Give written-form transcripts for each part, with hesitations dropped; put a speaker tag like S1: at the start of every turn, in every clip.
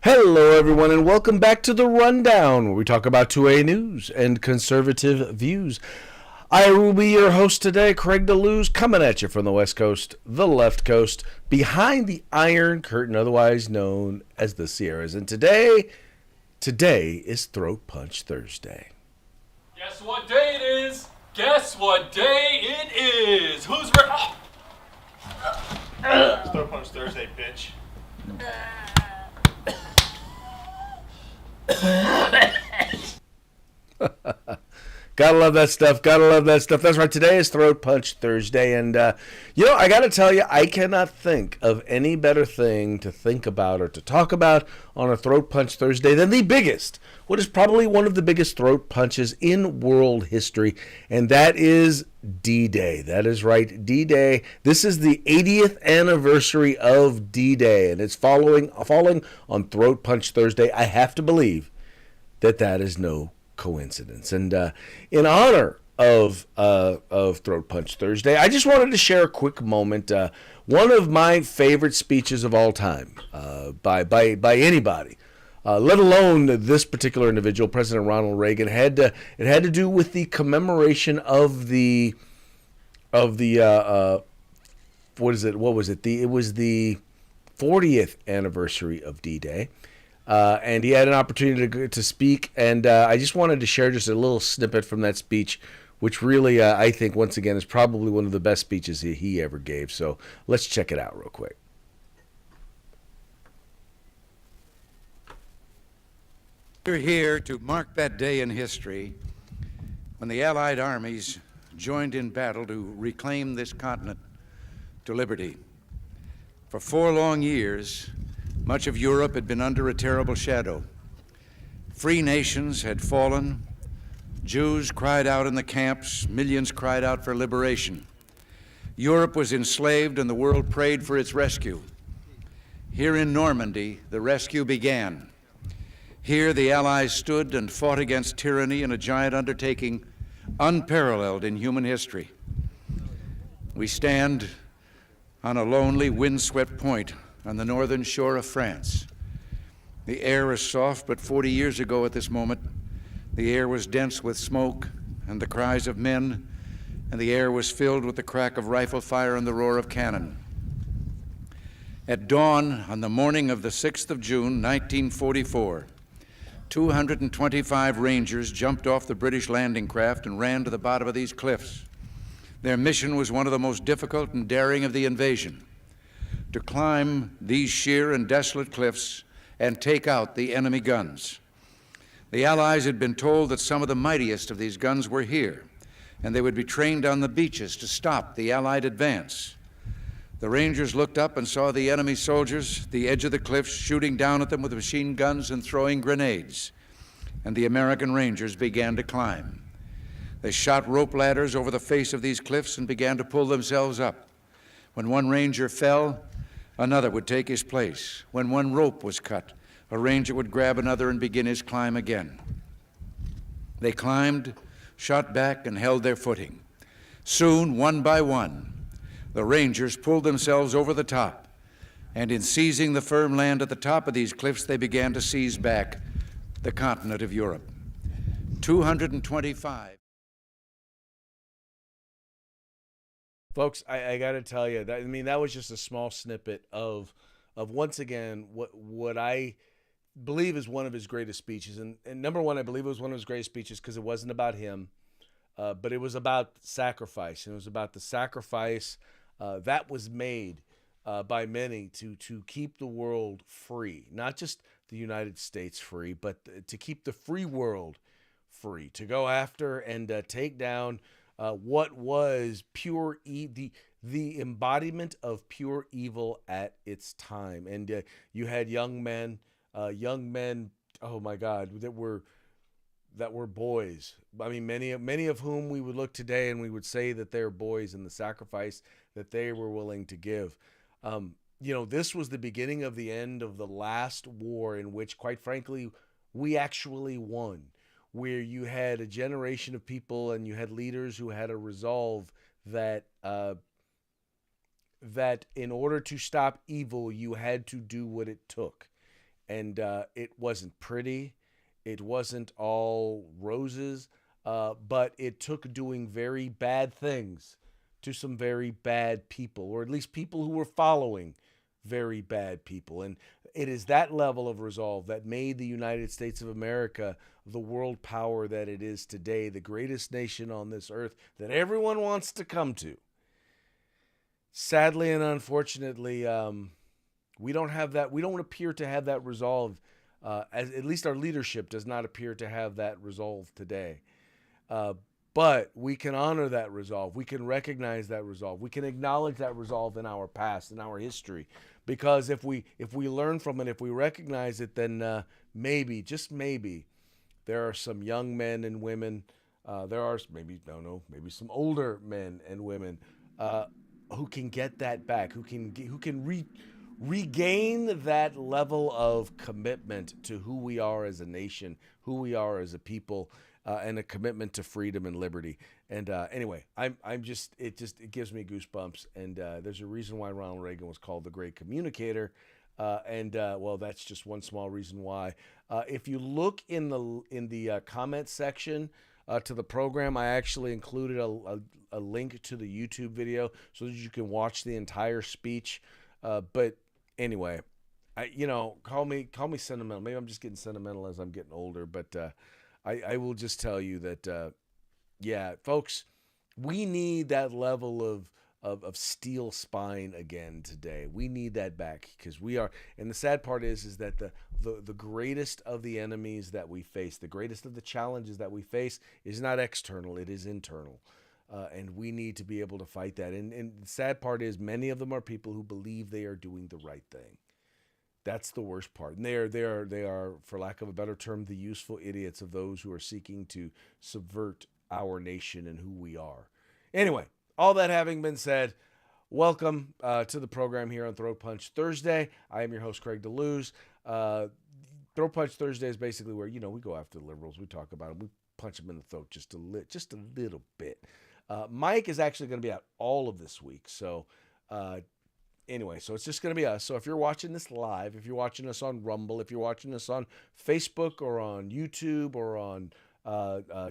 S1: Hello, everyone, and welcome back to The Rundown, where we talk about 2A news and conservative views. I will be your host today, Craig DeLuz, coming at you from the West Coast, the left coast, behind the Iron Curtain, otherwise known as the Sierras. And today is Throat Punch Thursday.
S2: Guess what day it is? Guess what day it is? Who's ready?
S3: It's Throat Punch Thursday, bitch.
S1: Gotta love that stuff. Gotta love that stuff. That's right. Today is Throat Punch Thursday. And, I got to tell you, I cannot think of any better thing to think about or to talk about on a Throat Punch Thursday than the biggest, what is probably one of the biggest throat punches in world history. And that is D-Day. That is right. D-Day. This is the 80th anniversary of D-Day. And it's falling on Throat Punch Thursday. I have to believe that is no coincidence. And in honor of Throat Punch Thursday, I just wanted to share a quick moment. One of my favorite speeches of all time by anybody, let alone this particular individual, President Ronald Reagan. It had to do with the commemoration of the what is it? What was it? It was the 40th anniversary of D-Day. And he had an opportunity to speak, and I just wanted to share just a little snippet from that speech, which really, I think, once again, is probably one of the best speeches he ever gave. So let's check it out real quick.
S4: We're here to mark that day in history when the Allied armies joined in battle to reclaim this continent to liberty. For 4 long years, much of Europe had been under a terrible shadow. Free nations had fallen. Jews cried out in the camps. Millions cried out for liberation. Europe was enslaved, and the world prayed for its rescue. Here in Normandy, the rescue began. Here, the Allies stood and fought against tyranny in a giant undertaking unparalleled in human history. We stand on a lonely, windswept point on the northern shore of France. The air is soft, but 40 years ago at this moment, the air was dense with smoke and the cries of men, and the air was filled with the crack of rifle fire and the roar of cannon. At dawn on the morning of the 6th of June, 1944, 225 Rangers jumped off the British landing craft and ran to the bottom of these cliffs. Their mission was one of the most difficult and daring of the invasion: to climb these sheer and desolate cliffs and take out the enemy guns. The Allies had been told that some of the mightiest of these guns were here, and they would be trained on the beaches to stop the Allied advance. The Rangers looked up and saw the enemy soldiers at the edge of the cliffs shooting down at them with machine guns and throwing grenades, and the American Rangers began to climb. They shot rope ladders over the face of these cliffs and began to pull themselves up. When one Ranger fell, another would take his place. When one rope was cut, a Ranger would grab another and begin his climb again. They climbed, shot back, and held their footing. Soon, one by one, the Rangers pulled themselves over the top, and in seizing the firm land at the top of these cliffs, they began to seize back the continent of Europe. 225.
S1: Folks, I got to tell you, that was just a small snippet of once again, what I believe is one of his greatest speeches. And number one, I believe it was one of his greatest speeches because it wasn't about him, but it was about sacrifice. And it was about the sacrifice that was made by many to keep the world free, not just the United States free, but to keep the free world free, to go after and take down what was pure the embodiment of pure evil at its time. And you had young men, oh my God, that were boys. I mean, many of whom we would look today and we would say that they're boys in the sacrifice that they were willing to give. This was the beginning of the end of the last war in which, quite frankly, we actually won, where you had a generation of people and you had leaders who had a resolve that that in order to stop evil, you had to do what it took. and it wasn't pretty. It wasn't all roses, but it took doing very bad things to some very bad people, or at least people who were following very bad people. And it is that level of resolve that made the United States of America the world power that it is today, the greatest nation on this earth that everyone wants to come to. Sadly and unfortunately, we don't have that. We don't appear to have that resolve. As at least our leadership does not appear to have that resolve today. But we can honor that resolve. We can recognize that resolve. We can acknowledge that resolve in our past, in our history. Because if we learn from it, if we recognize it, then maybe, just maybe, there are some young men and women. There are maybe some older men and women who can get that back. Who can regain that level of commitment to who we are as a nation, who we are as a people. And a commitment to freedom and liberty. And anyway, it gives me goosebumps. And there's a reason why Ronald Reagan was called the Great Communicator. Well, that's just one small reason why. If you look in the comment section to the program, I actually included a link to the YouTube video so that you can watch the entire speech. But anyway, call me sentimental. Maybe I'm just getting sentimental as I'm getting older, but I will just tell you that, folks, we need that level of steel spine again today. We need that back because we are. And the sad part is that the greatest of the enemies that we face, the greatest of the challenges that we face is not external, it is internal. And we need to be able to fight that. And the sad part is many of them are people who believe they are doing the right thing. That's the worst part. And they are, for lack of a better term, the useful idiots of those who are seeking to subvert our nation and who we are. Anyway, all that having been said, welcome to the program here on Throat Punch Thursday. I am your host, Craig DeLuz. Throat Punch Thursday is basically where, we go after the liberals. We talk about them. We punch them in the throat just a little bit. Mike is actually going to be out all of this week. So, anyway, so it's just going to be us. So if you're watching this live, if you're watching us on Rumble, if you're watching us on Facebook or on YouTube or on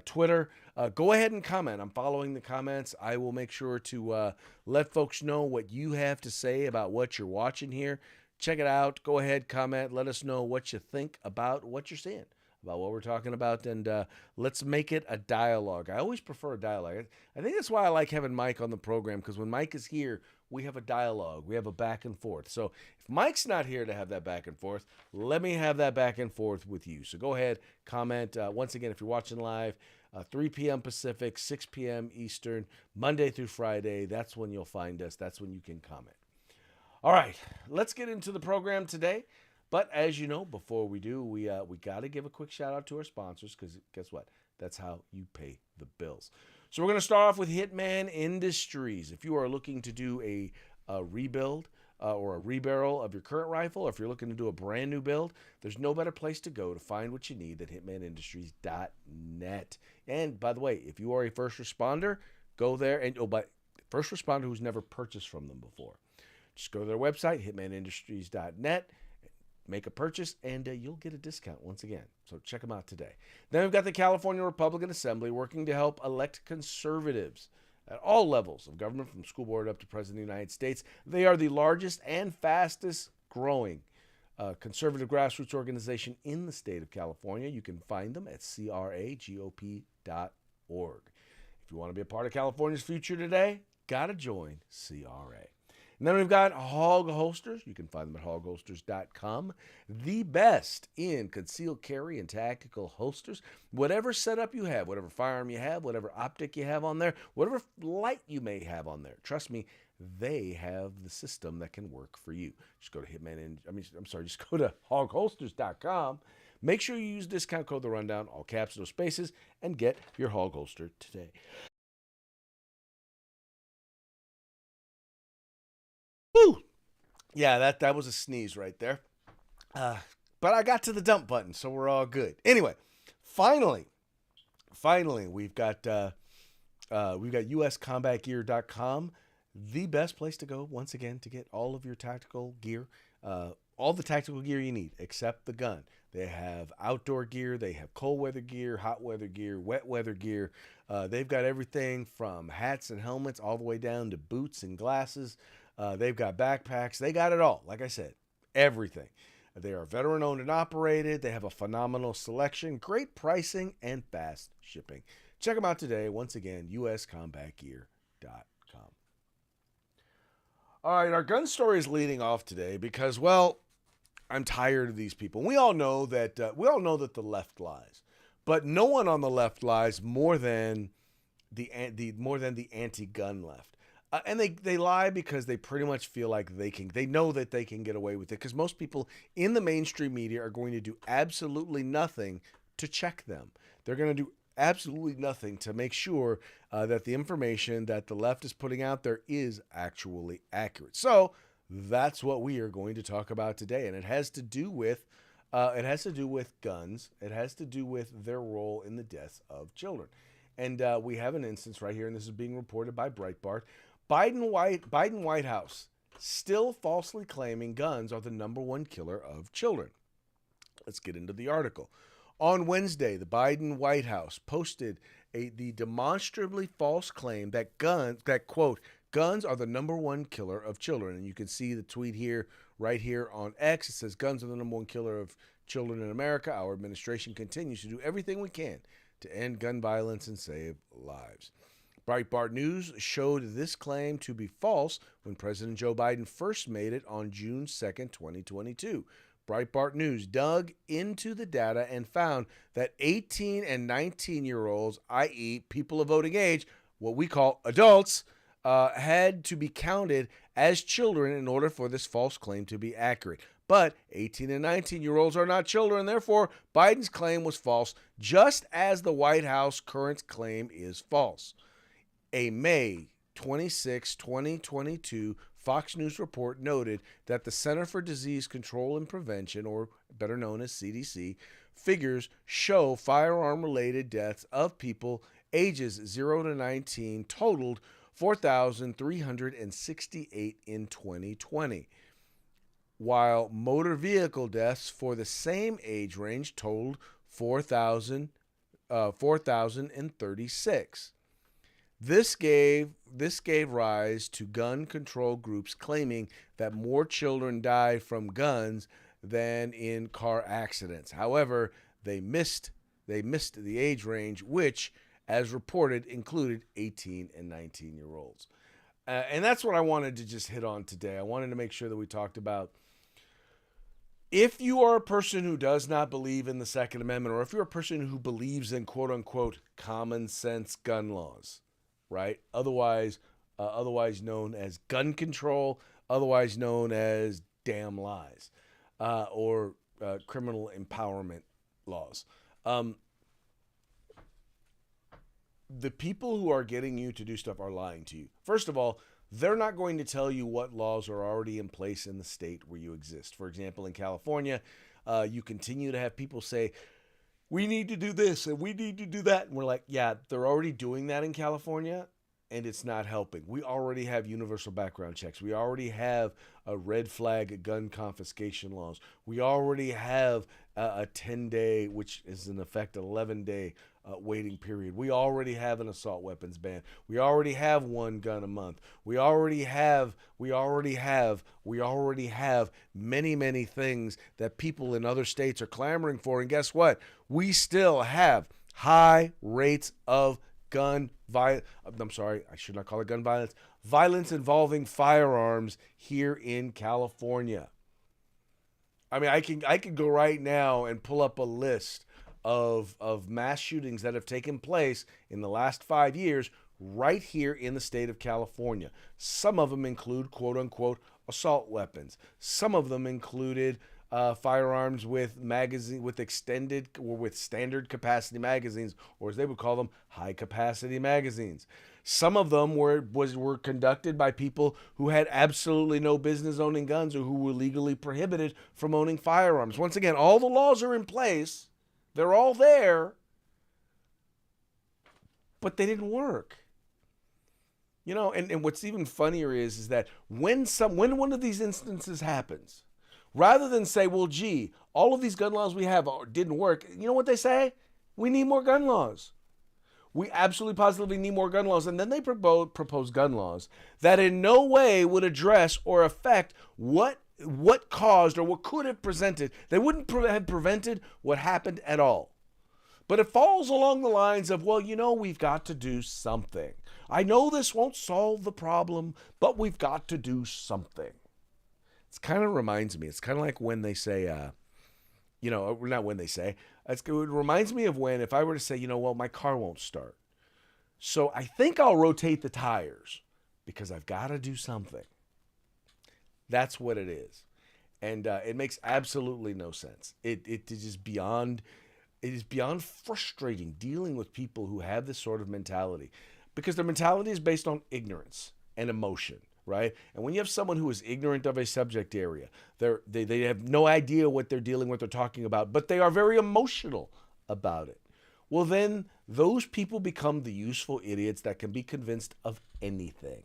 S1: Twitter, go ahead and comment. I'm following the comments. I will make sure to let folks know what you have to say about what you're watching here. Check it out. Go ahead, comment. Let us know what you think about what you're seeing, about what we're talking about, and let's make it a dialogue. I always prefer a dialogue. I think that's why I like having Mike on the program, because when Mike is here, we have a dialogue. We have a back and forth. So if Mike's not here to have that back and forth, let me have that back and forth with you. So go ahead, comment. Once again, if you're watching live, 3 p.m. Pacific, 6 p.m. Eastern, Monday through Friday, that's when you'll find us. That's when you can comment. All right, let's get into the program today. But as you know, before we do, we got to give a quick shout out to our sponsors, because guess what? That's how you pay the bills. So we're going to start off with Hitman Industries. If you are looking to do a rebuild or a rebarrel of your current rifle, or if you're looking to do a brand new build, there's no better place to go to find what you need than hitmanindustries.net. And by the way, if you are a first responder, go there. And but first responder who's never purchased from them before, just go to their website, hitmanindustries.net. Make a purchase, and you'll get a discount once again. So check them out today. Then we've got the California Republican Assembly working to help elect conservatives at all levels of government, from school board up to President of the United States. They are the largest and fastest growing conservative grassroots organization in the state of California. You can find them at cragop.org. If you want to be a part of California's future today, got to join CRA. And then we've got Hog Holsters. You can find them at hogholsters.com. The best in concealed carry and tactical holsters. Whatever setup you have, whatever firearm you have, whatever optic you have on there, whatever light you may have on there, trust me, they have the system that can work for you. Just go to just go to hogholsters.com. Make sure you use discount code The Rundown, all caps, no spaces, and get your Hog Holster today. Woo! Yeah, that was a sneeze right there. But I got to the dump button, so we're all good. Anyway, finally, we've got uscombatgear.com, the best place to go once again to get all of your tactical gear, all the tactical gear you need except the gun. They have outdoor gear, they have cold weather gear, hot weather gear, wet weather gear. They've got everything from hats and helmets all the way down to boots and glasses. They've got backpacks. They got it all. Like I said, everything. They are veteran owned and operated. They have a phenomenal selection, great pricing, and fast shipping. Check them out today. Once again, uscombatgear.com. All right, our gun story is leading off today because, well, I'm tired of these people. We all know that the left lies, but no one on the left lies more than the anti-gun left. And they lie because they pretty much feel like they know that they can get away with it, because most people in the mainstream media are going to do absolutely nothing to check them. They're going to do absolutely nothing to make sure that the information that the left is putting out there is actually accurate. So that's what we are going to talk about today, and it has to do with guns. It has to do with their role in the deaths of children. And we have an instance right here, and this is being reported by Breitbart. Biden White House still falsely claiming guns are the number one killer of children. Let's get into the article. On Wednesday, the Biden White House posted the demonstrably false claim that quote, guns are the number one killer of children. And you can see the tweet here, right here on X. It says, guns are the number one killer of children in America. Our administration continues to do everything we can to end gun violence and save lives. Breitbart News showed this claim to be false when President Joe Biden first made it on June 2nd, 2022. Breitbart News dug into the data and found that 18 and 19-year-olds, i.e. people of voting age, what we call adults, had to be counted as children in order for this false claim to be accurate. But 18 and 19-year-olds are not children, therefore Biden's claim was false, just as the White House current claim is false. A May 26, 2022 Fox News report noted that the Center for Disease Control and Prevention, or better known as CDC, figures show firearm-related deaths of people ages 0 to 19 totaled 4,368 in 2020, while motor vehicle deaths for the same age range totaled 4,036. This gave rise to gun control groups claiming that more children die from guns than in car accidents. However, they missed the age range, which, as reported, included 18 and 19-year-olds. And that's what I wanted to just hit on today. I wanted to make sure that we talked about, if you are a person who does not believe in the Second Amendment, or if you're a person who believes in quote-unquote common sense gun laws, right? Otherwise known as gun control, otherwise known as damn lies, or criminal empowerment laws. The people who are getting you to do stuff are lying to you. First of all, they're not going to tell you what laws are already in place in the state where you exist. For example, in California, you continue to have people say, we need to do this and we need to do that. And we're like, yeah, they're already doing that in California, and it's not helping. We already have universal background checks. We already have a red flag gun confiscation laws. We already have a 10-day, which is in effect an 11-day waiting period. We already have an assault weapons ban. We already have one gun a month. We already have many, many things that people in other states are clamoring for. And guess what? We still have high rates of gun violence. I'm sorry, I should not call it gun violence. Violence involving firearms here in California. I mean, I can go right now and pull up a list of mass shootings that have taken place in the last 5 years right here in the state of California. Some of them include quote unquote assault weapons. Some of them included firearms with extended or with standard capacity magazines, or as they would call them, high capacity magazines. Some of them were conducted by people who had absolutely no business owning guns, or who were legally prohibited from owning firearms. Once again, all the laws are in place. They're all there, but they didn't work. You know, and what's even funnier is that when one of these instances happens, Rather than say, well, gee, all of these gun laws we have didn't work. You know what they say? We need more gun laws. We absolutely positively need more gun laws. And then they propose gun laws that in no way would address or affect what caused or what could have presented. They wouldn't have prevented what happened at all. But it falls along the lines of, well, we've got to do something. I know this won't solve the problem, but we've got to do something. It kind of reminds me, it's kind of like when they say, not when they say, it reminds me of when, if I were to say, well, my car won't start. So I think I'll rotate the tires because I've got to do something. That's what it is. And it makes absolutely no sense. It is beyond frustrating dealing with people who have this sort of mentality, because their mentality is based on ignorance and emotion, right? And when you have someone who is ignorant of a subject area, they have no idea what they're dealing with or talking about, but they are very emotional about it. Well, then those people become the useful idiots that can be convinced of anything.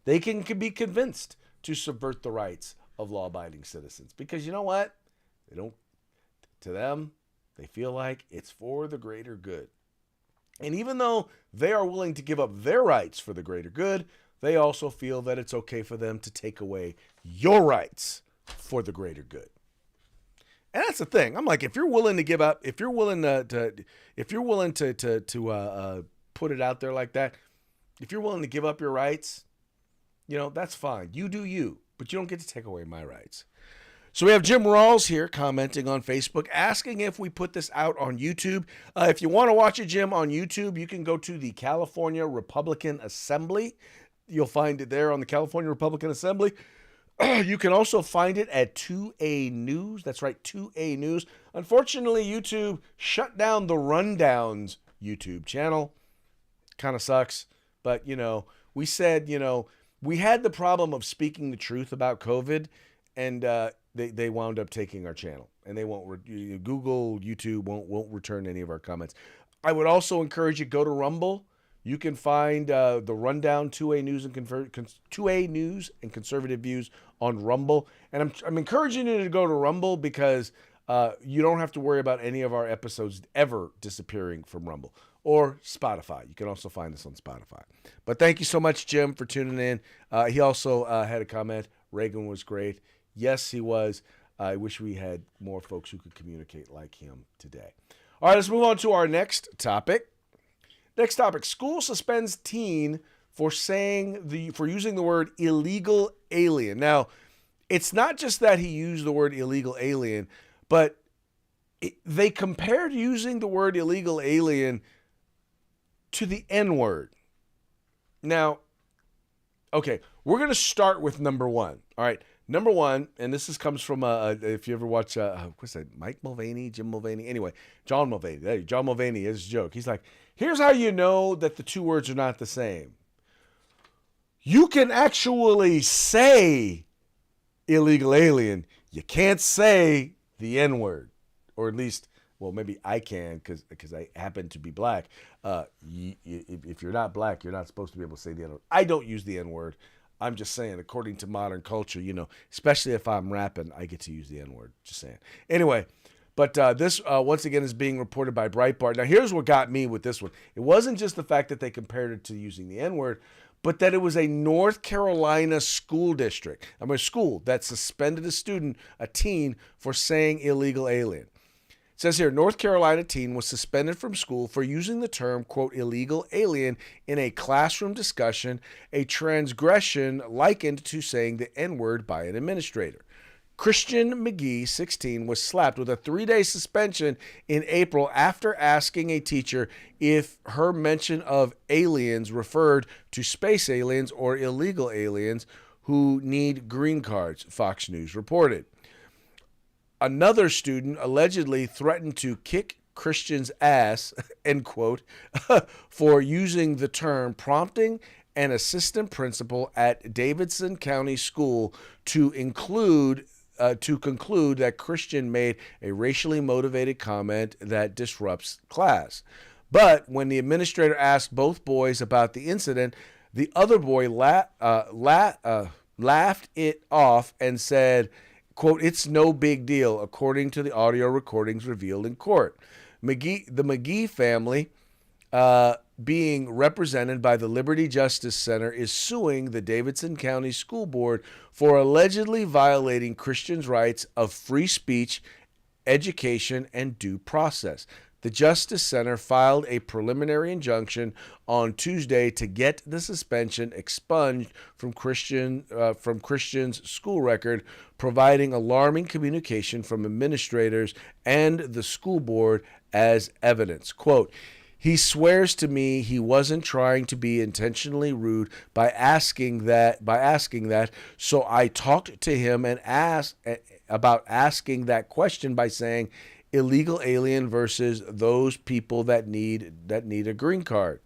S1: They can be convinced to subvert the rights of law-abiding citizens, because you know what? To them, they feel like it's for the greater good. And even though they are willing to give up their rights for the greater good, they also feel that it's okay for them to take away your rights for the greater good. And that's the thing. I'm like, if you're willing to give up, if you're willing to put it out there like that, if you're willing to give up your rights, that's fine. You do you, but you don't get to take away my rights. So we have Jim Rawls here commenting on Facebook, asking if we put this out on YouTube. If you want to watch it, Jim, on YouTube, you can go to the California Republican Assembly. You'll find it there on the California Republican Assembly. You can also find it at 2A News. That's right, 2A News. Unfortunately, YouTube shut down the Rundowns YouTube channel. Kind of sucks. But, we said, we had the problem of speaking the truth about COVID, and they wound up taking our channel, and they won't. Google, YouTube won't return any of our comments. I would also encourage you, go to Rumble. You can find the rundown 2A News and 2A News and Conservative Views on Rumble, and I'm encouraging you to go to Rumble because you don't have to worry about any of our episodes ever disappearing from Rumble or Spotify. You can also find us on Spotify. But thank you so much, Jim, for tuning in. He also had a comment. Reagan was great. Yes, he was. I wish we had more folks who could communicate like him today. All right, let's move on to our next topic. Next topic: school suspends teen for using the word illegal alien. Now, it's not just that he used the word illegal alien, but they compared using the word illegal alien to the N-word. Now, okay, we're going to start with number one. All right. Number one, and this comes from, if you ever watch, what's that, Mike Mulvaney, Jim Mulvaney? Anyway, John Mulvaney. John Mulvaney is a joke. He's like, here's how you know that the two words are not the same. You can actually say illegal alien. You can't say the N-word. Or at least, well, maybe I can because I happen to be black. If you're not black, you're not supposed to be able to say the N-word. I don't use the N-word. I'm just saying, according to modern culture, especially if I'm rapping, I get to use the N-word. Just saying. Anyway, but this, once again, is being reported by Breitbart. Now, here's what got me with this one. It wasn't just the fact that they compared it to using the N-word, but that it was a North Carolina school district, a school that suspended a teen, for saying illegal alien. It says here, North Carolina teen was suspended from school for using the term, quote, illegal alien in a classroom discussion, a transgression likened to saying the N-word by an administrator. Christian McGee, 16, was slapped with a 3-day suspension in April after asking a teacher if her mention of aliens referred to space aliens or illegal aliens who need green cards, Fox News reported. Another student allegedly threatened to kick Christian's ass, end quote, for using the term, prompting an assistant principal at Davidson County School to conclude that Christian made a racially motivated comment that disrupts class. But when the administrator asked both boys about the incident, the other boy laughed it off and said, quote, "It's no big deal," according to the audio recordings revealed in court. The McGee family, being represented by the Liberty Justice Center, is suing the Davidson County School Board for allegedly violating Christians' rights of free speech, education, and due process. The Justice Center filed a preliminary injunction on Tuesday to get the suspension expunged from Christian's school record, providing alarming communication from administrators and the school board as evidence. Quote, "He swears to me he wasn't trying to be intentionally rude by asking that. So I talked to him and asked about asking that question by saying illegal alien versus those people that need a green card.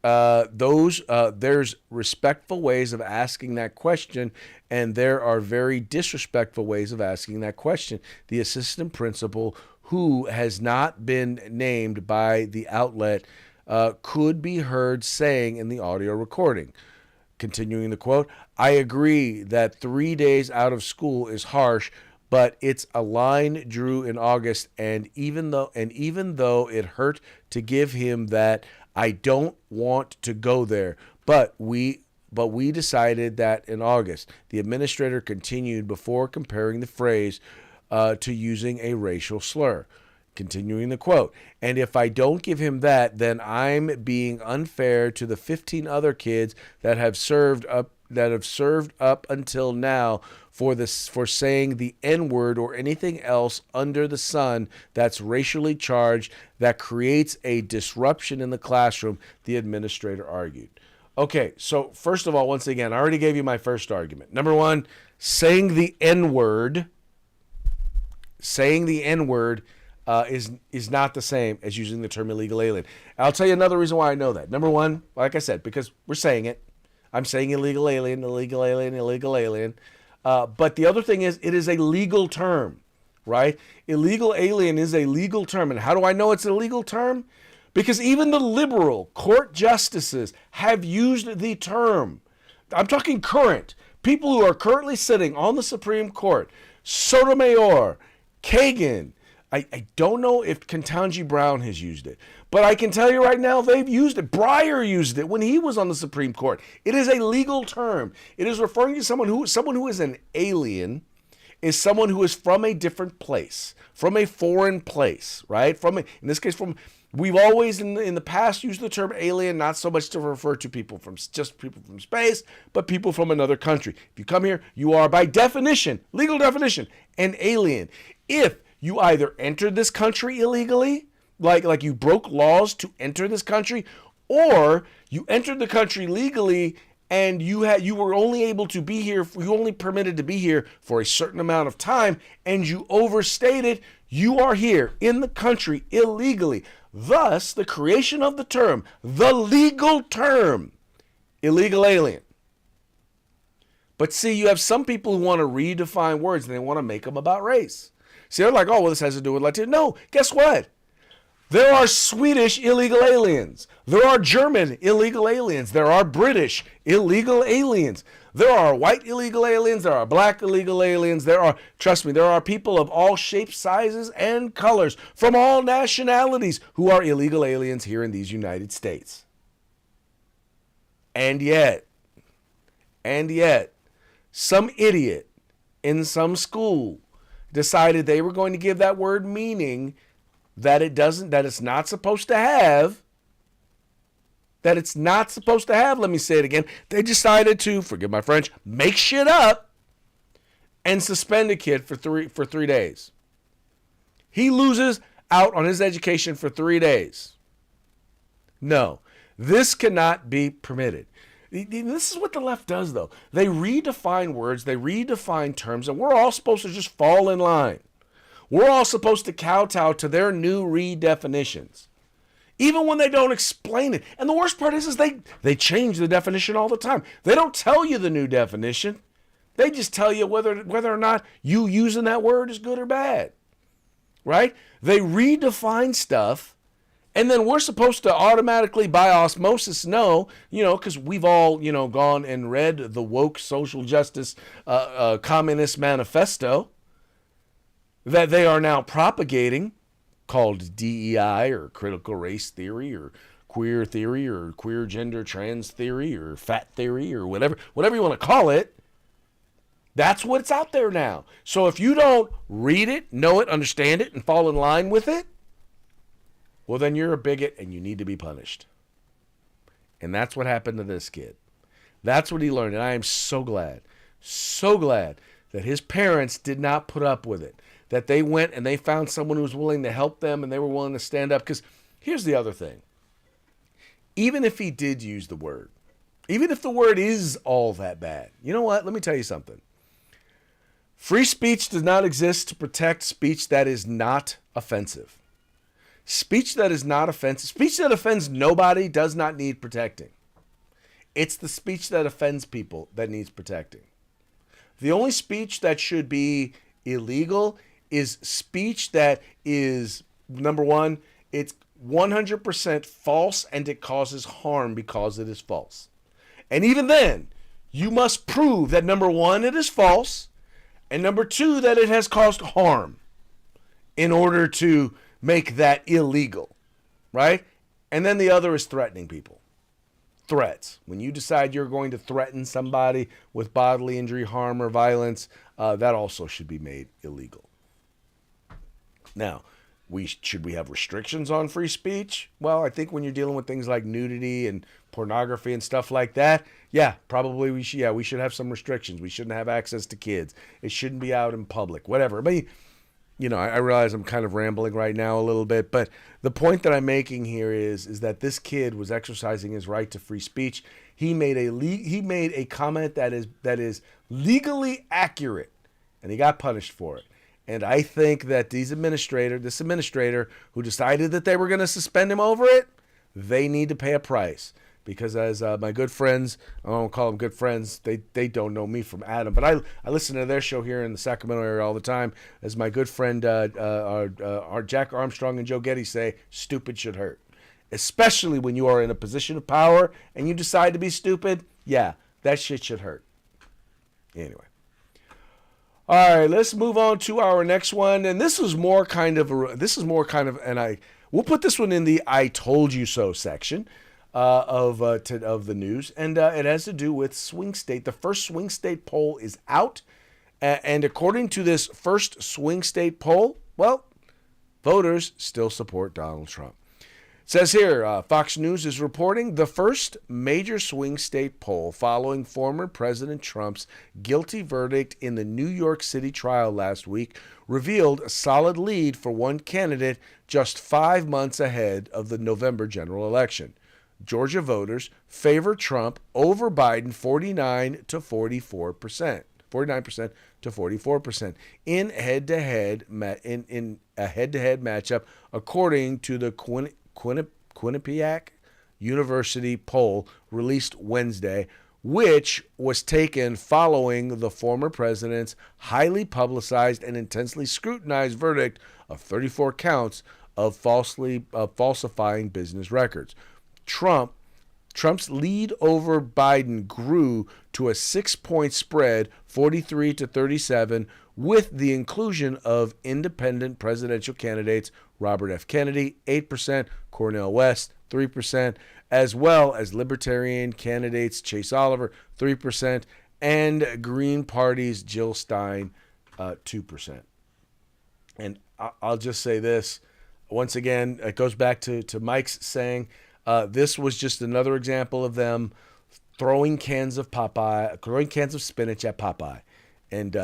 S1: There's respectful ways of asking that question, and there are very disrespectful ways of asking that question," the assistant principal, who has not been named by the outlet, could be heard saying in the audio recording. Continuing the quote, "I agree that 3 days out of school is harsh, but it's a line drew in August, and even though it hurt to give him that, I don't want to go there. But we decided that in August," the administrator continued before comparing the phrase to using a racial slur. Continuing the quote, "And if I don't give him that, then I'm being unfair to the 15 other kids that have served up until now for saying the N-word or anything else under the sun that's racially charged that creates a disruption in the classroom," the administrator argued. Okay, so first of all, once again, I already gave you my first argument. Number one, saying the N-word is not the same as using the term illegal alien. I'll tell you another reason why I know that. Number one, like I said, because we're saying it. I'm saying illegal alien, illegal alien, illegal alien. But the other thing is, it is a legal term, right? Illegal alien is a legal term. And how do I know it's a legal term? Because even the liberal court justices have used the term. I'm talking current. People who are currently sitting on the Supreme Court. Sotomayor, Kagan. I don't know if Ketanji Brown has used it, but I can tell you right now they've used it. Breyer used it when he was on the Supreme Court. It is a legal term. It is referring to someone who is an alien, is someone who is from a different place, from a foreign place, right? In this case, we've always in the past used the term alien not so much to refer to people from space, but people from another country. If you come here, you are by definition, legal definition, an alien. If you either entered this country illegally, like you broke laws to enter this country, or you entered the country legally and you were only able to be here, you only permitted to be here for a certain amount of time, and you overstayed, you are here in the country illegally. Thus, the creation of the term, the legal term, illegal alien. But see, you have some people who want to redefine words and they want to make them about race. See, they're like, oh, well, this has to do with Latino. No, guess what? There are Swedish illegal aliens. There are German illegal aliens. There are British illegal aliens. There are white illegal aliens. There are black illegal aliens. Trust me, there are people of all shapes, sizes, and colors from all nationalities who are illegal aliens here in these United States. And yet, some idiot in some school decided they were going to give that word meaning that it's not supposed to have. Let me say it again. They decided to, forgive my French, make shit up and suspend a kid for 3 days. He loses out on his education for 3 days. No, this cannot be permitted. This is what the left does, though. They redefine words, they redefine terms, and we're all supposed to just fall in line. We're all supposed to kowtow to their new redefinitions, even when they don't explain it. And the worst part is they change the definition all the time. They don't tell you the new definition. They just tell you whether or not you using that word is good or bad, right? They redefine stuff, And then we're supposed to automatically, by osmosis, know, because we've all, gone and read the woke social justice communist manifesto that they are now propagating, called DEI or critical race theory or queer theory or queer gender trans theory or fat theory or whatever you want to call it. That's what's out there now. So if you don't read it, know it, understand it, and fall in line with it, well, then you're a bigot and you need to be punished. And that's what happened to this kid. That's what he learned. And I am so glad that his parents did not put up with it, that they went and they found someone who was willing to help them and they were willing to stand up. Because here's the other thing. Even if he did use the word, even if the word is all that bad, you know what? Let me tell you something. Free speech does not exist to protect speech that is not offensive. Speech that is not offensive, speech that offends nobody does not need protecting. It's the speech that offends people that needs protecting. The only speech that should be illegal is speech that is, number one, it's 100% false and it causes harm because it is false. And even then, you must prove that, number one, it is false, and number two, that it has caused harm in order to make that illegal, right? And then the other is threatening people. Threats. When you decide you're going to threaten somebody with bodily injury, harm, or violence, that also should be made illegal. Now, should we have restrictions on free speech? Well, I think when you're dealing with things like nudity and pornography and stuff like that, yeah, probably we should have some restrictions. We shouldn't have access to kids. It shouldn't be out in public, whatever. But I realize I'm kind of rambling right now a little bit, but the point that I'm making here is that this kid was exercising his right to free speech. He made a comment that is legally accurate, and he got punished for it. And I think that this administrator who decided that they were going to suspend him over it, they need to pay a price. Because as my good friends, I don't call them good friends, they don't know me from Adam, but I listen to their show here in the Sacramento area all the time. As my good friend our Jack Armstrong and Joe Getty say, stupid should hurt. Especially when you are in a position of power and you decide to be stupid, yeah, that shit should hurt. Anyway. All right, let's move on to our next one. And this is more kind of, and we'll put this one in the I told you so section. Of the news, and it has to do with swing state. The first swing state poll is out, and according to this first swing state poll, well, voters still support Donald Trump. It says here, Fox News is reporting the first major swing state poll following former President Trump's guilty verdict in the New York City trial last week revealed a solid lead for one candidate just 5 months ahead of the November general election. Georgia voters favor Trump over Biden 49% to 44% in a head-to-head matchup, according to the Quinnipiac University poll released Wednesday, which was taken following the former president's highly publicized and intensely scrutinized verdict of 34 counts of falsifying business records. Trump's lead over Biden grew to a 6-point spread, 43 to 37, with the inclusion of independent presidential candidates Robert F. Kennedy, 8%, Cornel West, 3%, as well as libertarian candidates Chase Oliver, 3%, and Green Party's Jill Stein, 2%. And I'll just say this. Once again, it goes back to Mike's saying, this was just another example of them throwing cans of spinach at Popeye. And,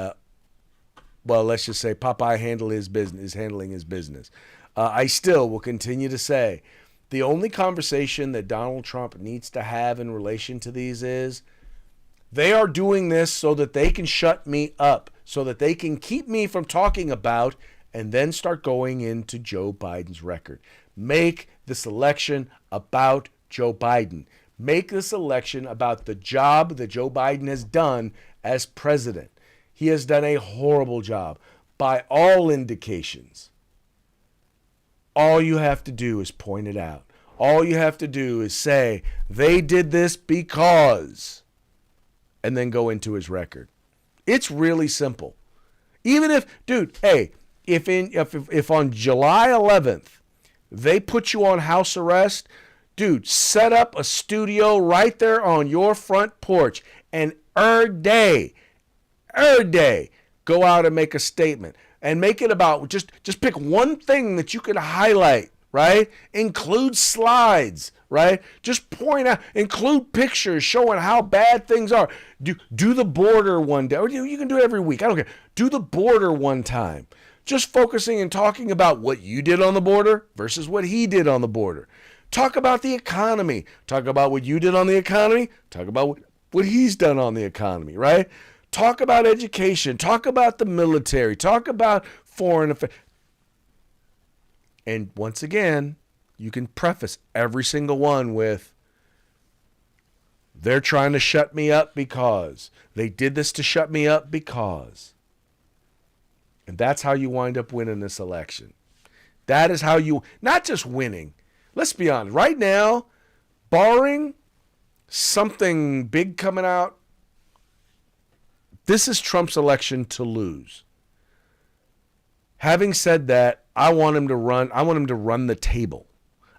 S1: let's just say Popeye is handling his business. I still will continue to say the only conversation that Donald Trump needs to have in relation to these is they are doing this so that they can shut me up, so that they can keep me from talking about and then start going into Joe Biden's record. Make this election about Joe Biden. Make this election about the job that Joe Biden has done as president. He has done a horrible job by all indications. all you have to do is point it out. All you have to do is say, they did this because, and then go into his record. It's really simple. Even if, dude, hey, if on July 11th, they put you on house arrest, dude, set up a studio right there on your front porch and every day, go out and make a statement and make it about just pick one thing that you can highlight, right? Include slides, right? Just point out, include pictures showing how bad things are. Do the border one day, or you can do it every week. I don't care. Do the border one time. Just focusing and talking about what you did on the border versus what he did on the border. Talk about the economy. Talk about what you did on the economy. Talk about what he's done on the economy, right? Talk about education. Talk about the military. Talk about foreign affairs. And once again, you can preface every single one with, they're trying to shut me up because. They did this to shut me up because. And that's how you wind up winning this election. That is how you, not just winning. Let's be honest. Right now, barring something big coming out, this is Trump's election to lose. Having said that, I want him to run the table.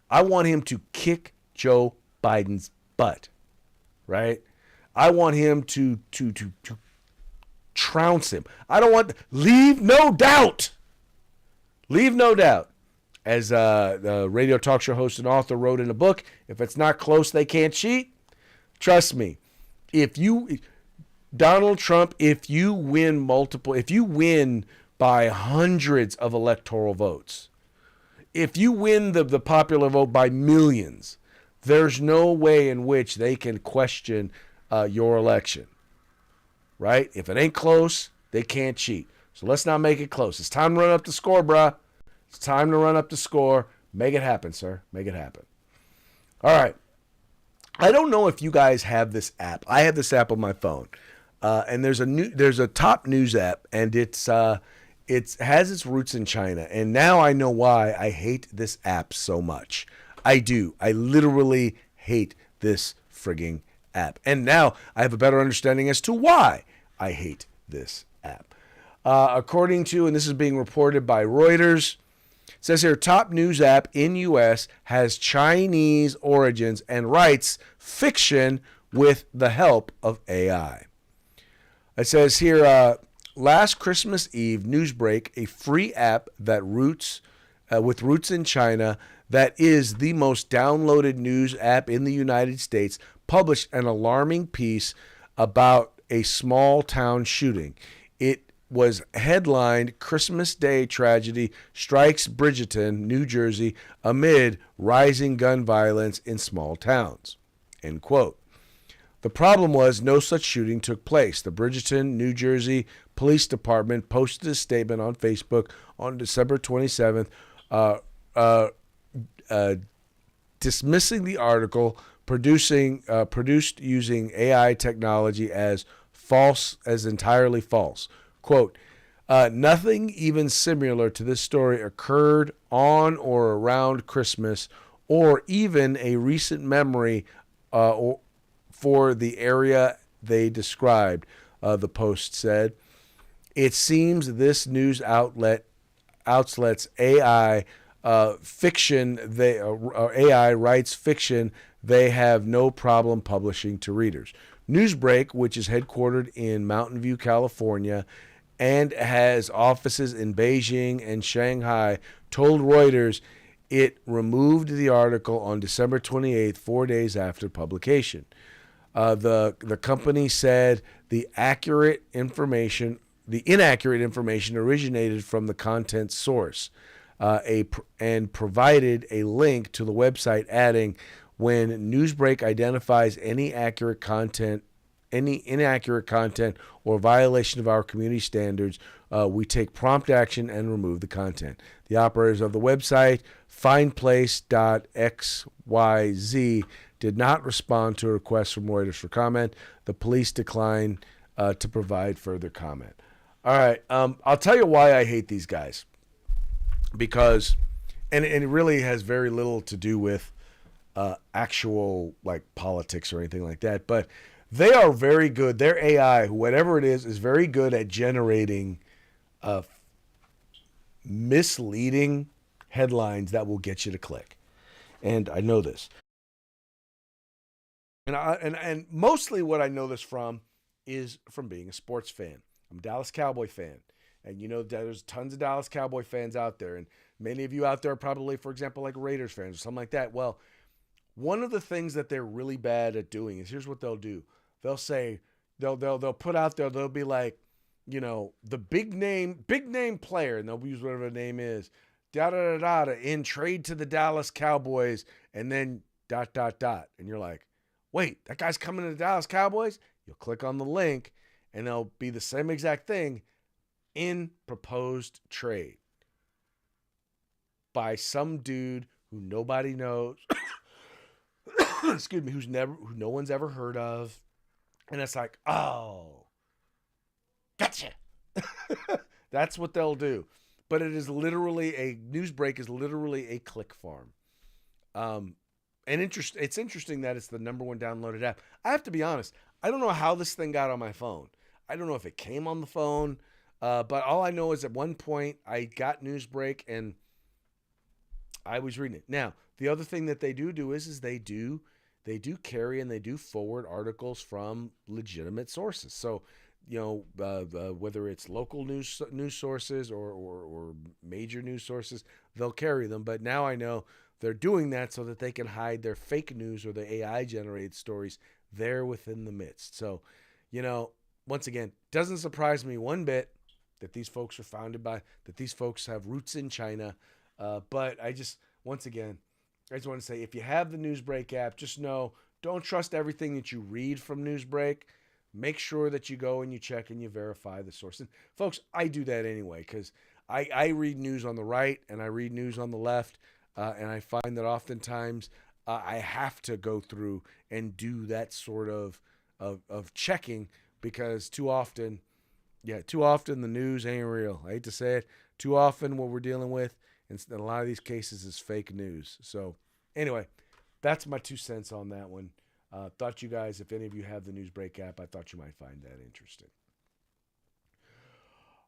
S1: I want him to kick Joe Biden's butt. Right? I want him to trounce him. I don't want, leave no doubt. Leave no doubt. As the radio talk show host and author wrote in a book, if it's not close, they can't cheat. Trust me. Donald Trump, if you win by hundreds of electoral votes, if you win the popular vote by millions, there's no way in which they can question your election. Right? If it ain't close, they can't cheat. So let's not make it close. It's time to run up the score, bruh. It's time to run up the score. Make it happen, sir. Make it happen. All right. I don't know if you guys have this app. I have this app on my phone. And there's a top news app, and it has its roots in China. And now I know why I hate this app so much. I do. I literally hate this frigging app. And now I have a better understanding as to why I hate this app. According to, and this is being reported by Reuters, it says here, top news app in U.S. has Chinese origins and writes fiction with the help of AI. It says here, last Christmas Eve, Newsbreak, a free app that with roots in China, that is the most downloaded news app in the United States, published an alarming piece about a small town shooting. It was headlined, Christmas Day Tragedy Strikes Bridgeton, New Jersey, amid rising gun violence in small towns. End quote. The problem was no such shooting took place. The Bridgeton, New Jersey Police Department posted a statement on Facebook on December 27th, dismissing the article produced using AI technology as false, as entirely false. Quote, nothing even similar to this story occurred on or around Christmas, or even a recent memory for the area they described, the Post said. It seems this news outlet's AI fiction, AI writes fiction they have no problem publishing to readers. Newsbreak, which is headquartered in Mountain View, California, and has offices in Beijing and Shanghai, told Reuters it removed the article on December 28th, 4 days after publication. The company said the inaccurate information originated from the content source, and provided a link to the website, adding, when Newsbreak identifies any inaccurate content or violation of our community standards, we take prompt action and remove the content. The operators of the website, findplace.xyz, did not respond to a request from Reuters for comment. The police declined to provide further comment. All right, I'll tell you why I hate these guys. Because and it really has very little to do with actual like politics or anything like that. But they are very good. Their AI, whatever it is very good at generating misleading headlines that will get you to click. And I know this. And mostly what I know this from is from being a sports fan. I'm a Dallas Cowboy fan. And you know, there's tons of Dallas Cowboy fans out there. And many of you out there are probably, for example, like Raiders fans or something like that. Well, one of the things that they're really bad at doing is here's what they'll do. They'll say, they'll put out there, they'll be like, you know, the big name player, and they'll use whatever the name is, in trade to the Dallas Cowboys, and then ... And you're like, wait, that guy's coming to the Dallas Cowboys? You'll click on the link, and it'll be the same exact thing in proposed trade by some dude who nobody knows, excuse me, who no one's ever heard of. And it's like, oh, gotcha. That's what they'll do. But it is literally Newsbreak is literally a click farm. And it's interesting that it's the #1 downloaded app. I have to be honest, I don't know how this thing got on my phone. I don't know if it came on the phone, but all I know is at one point I got Newsbreak and I was reading it. Now, the other thing that they do is they do carry and they do forward articles from legitimate sources. So, you know, whether it's local news sources or major news sources, they'll carry them. But now I know they're doing that so that they can hide their fake news or the AI generated stories there within the midst. So, you know, once again, doesn't surprise me one bit that these folks are that these folks have roots in China. But I just want to say, if you have the Newsbreak app, just know, don't trust everything that you read from Newsbreak. Make sure that you go and you check and you verify the source. And folks, I do that anyway, because I read news on the right and I read news on the left. And I find that oftentimes I have to go through and do that sort of checking, because too often the news ain't real. I hate to say it. Too often what we're dealing with in a lot of these cases is fake news. So anyway, that's my 2 cents on that one. Thought you guys, if any of you have the Newsbreak app, I thought you might find that interesting.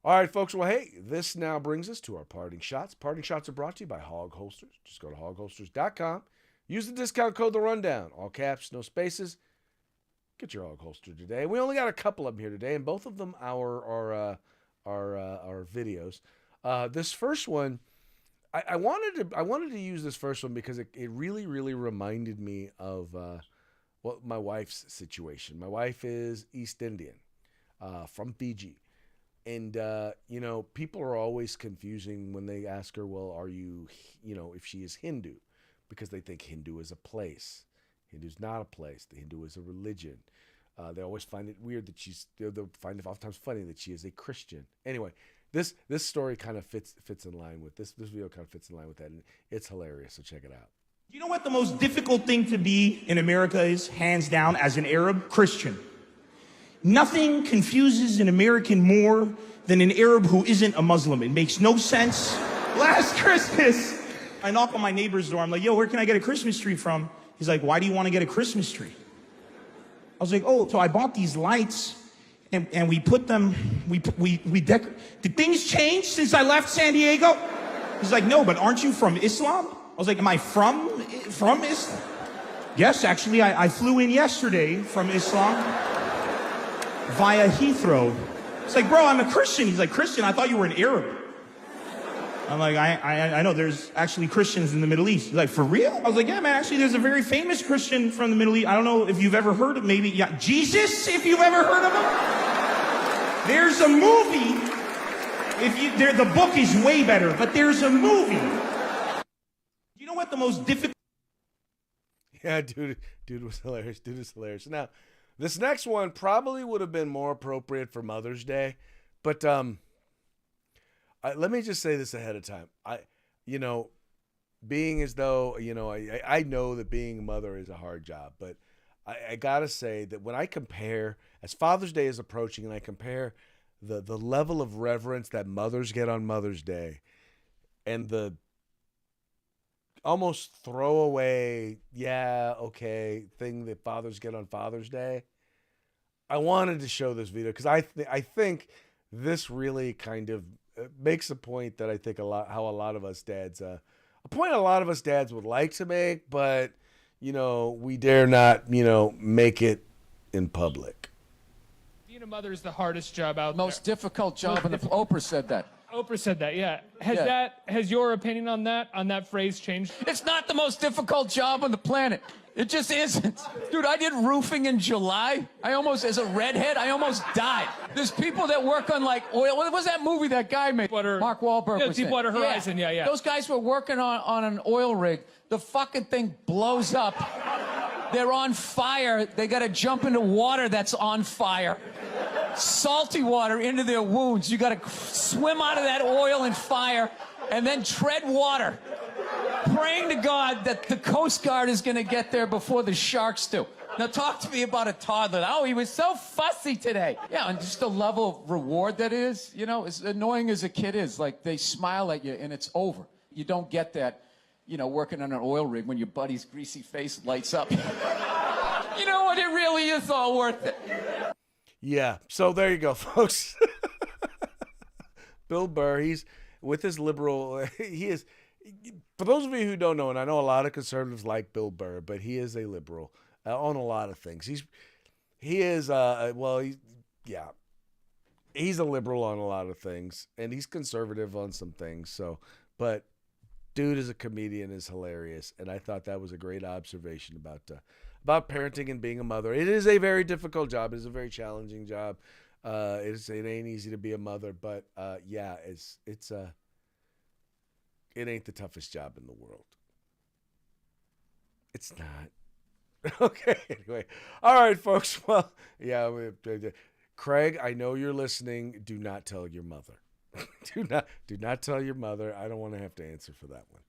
S1: All right, folks. Well, hey, this now brings us to our parting shots. Parting shots are brought to you by Hog Holsters. Just go to hogholsters.com. Use the discount code The Rundown. All caps, no spaces. Get your Hog Holster today. We only got a couple of them here today, and both of them are videos. This first one, I wanted to use this first one because it really, really reminded me of my wife's situation. My wife is East Indian, from Fiji. And, you know, people are always confusing when they ask her, well, are you, you know, if she is Hindu, because they think Hindu is a place. Hindu's not a place. The Hindu is a religion. They always find it weird that they'll find it oftentimes funny that she is a Christian. Anyway, this story kind of fits in line with this video kind of fits in line with that. And it's hilarious. So check it out.
S5: You know what the most difficult thing to be in America is, hands down, as an Arab? Christian. Nothing confuses an American more than an Arab who isn't a Muslim. It makes no sense. Last Christmas, I knock on my neighbor's door. I'm like, yo, where can I get a Christmas tree from? He's like, why do you want to get a Christmas tree? I was like, oh, so I bought these lights and we put them, we decorate. Did things change since I left San Diego? He's like, no, but aren't you from Islam? I was like, am I from Islam? Yes, actually, I flew in yesterday from Islam via Heathrow. It's like, bro, I'm a Christian. He's like, Christian? I thought you were an Arab. I'm like, I know there's actually Christians in the Middle East. He's like, for real? I was like, yeah, man, actually there's a very famous Christian from the Middle East. I don't know if you've ever heard of, maybe, yeah, Jesus, if you've ever heard of him. There's a movie. The book is way better, but there's a movie. You know what the most difficult...
S1: Yeah, dude was hilarious. Dude is hilarious. Now, this next one probably would have been more appropriate for Mother's Day, but let me just say this ahead of time. Being as though, I know that being a mother is a hard job, but I gotta say that when I compare, as Father's Day is approaching, and I compare the level of reverence that mothers get on Mother's Day, and the almost throwaway, yeah, okay, thing that fathers get on Father's Day. I wanted to show this video because I think this really kind of makes a point that I think how a lot of us dads a point a lot of us dads would like to make, but we dare not make it in public.
S6: Being a mother is the hardest job out
S7: Most difficult job in the Oprah said that.
S6: Oprah said that, yeah.
S7: Yeah.
S6: Has your opinion on that phrase changed?
S7: It's not the most difficult job on the planet. It just isn't. Dude, I did roofing in July. As a redhead, I almost died. There's people that work on like oil. What was that movie that guy made? Mark Wahlberg was in.
S6: Deepwater Horizon, yeah.
S7: Those guys were working on an oil rig. The fucking thing blows up. They're on fire. They got to jump into water that's on fire. Salty water into their wounds. You got to swim out of that oil and fire and then tread water, praying to God that the Coast Guard is going to get there before the sharks do. Now talk to me about a toddler. Oh, he was so fussy today. Yeah, and just the level of reward that is, as annoying as a kid is, like they smile at you and it's over. You don't get that, working on an oil rig when your buddy's greasy face lights up. You know what? It really is all worth it.
S1: Yeah, so there you go, folks. Bill Burr, he's with his liberal, he is, for those of you who don't know, and I know a lot of conservatives like Bill Burr, but he is a liberal on a lot of things. He's a liberal on a lot of things, and he's conservative on some things. So, but dude as a comedian is hilarious, and I thought that was a great observation about parenting and being a mother. It is a very difficult job. It is a very challenging job. It ain't easy to be a mother, but it ain't the toughest job in the world. It's not. Okay, anyway. All right, folks. Well, yeah. Craig, I know you're listening. Do not tell your mother. Do not tell your mother. I don't want to have to answer for that one.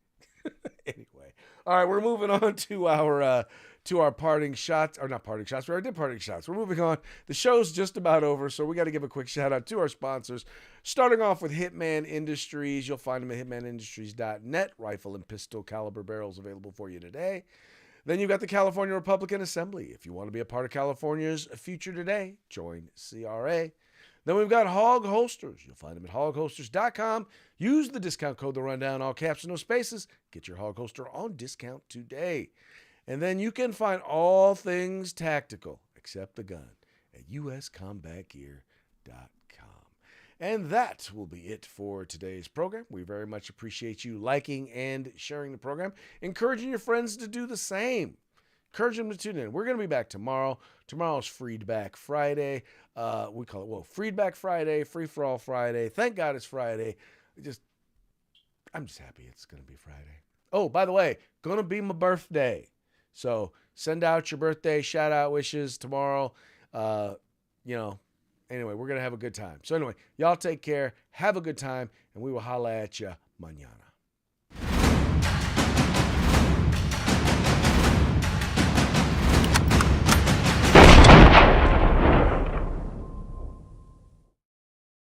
S1: Anyway. All right, we're moving on to our parting shots. Or not parting shots. We already did parting shots. We're moving on. The show's just about over, so we got to give a quick shout out to our sponsors. Starting off with Hitman Industries. You'll find them at hitmanindustries.net. Rifle and pistol caliber barrels available for you today. Then you've got the California Republican Assembly. If you want to be a part of California's future today, join CRA. Then we've got Hog Holsters. You'll find them at hogholsters.com. Use the discount code The Rundown, all caps and no spaces. Get your Hog Holster on discount today. And then you can find all things tactical, except the gun, at uscombatgear.com. And that will be it for today's program. We very much appreciate you liking and sharing the program, encouraging your friends to do the same. Encourage them to tune in. We're going to be back tomorrow. Tomorrow's Freedback Friday. We call it, Freedback Friday, Free for All Friday. Thank God it's Friday. I'm just happy it's going to be Friday. Oh, by the way, going to be my birthday. So send out your birthday shout-out wishes tomorrow. Anyway, we're going to have a good time. So anyway, y'all take care. Have a good time, and we will holla at you mañana.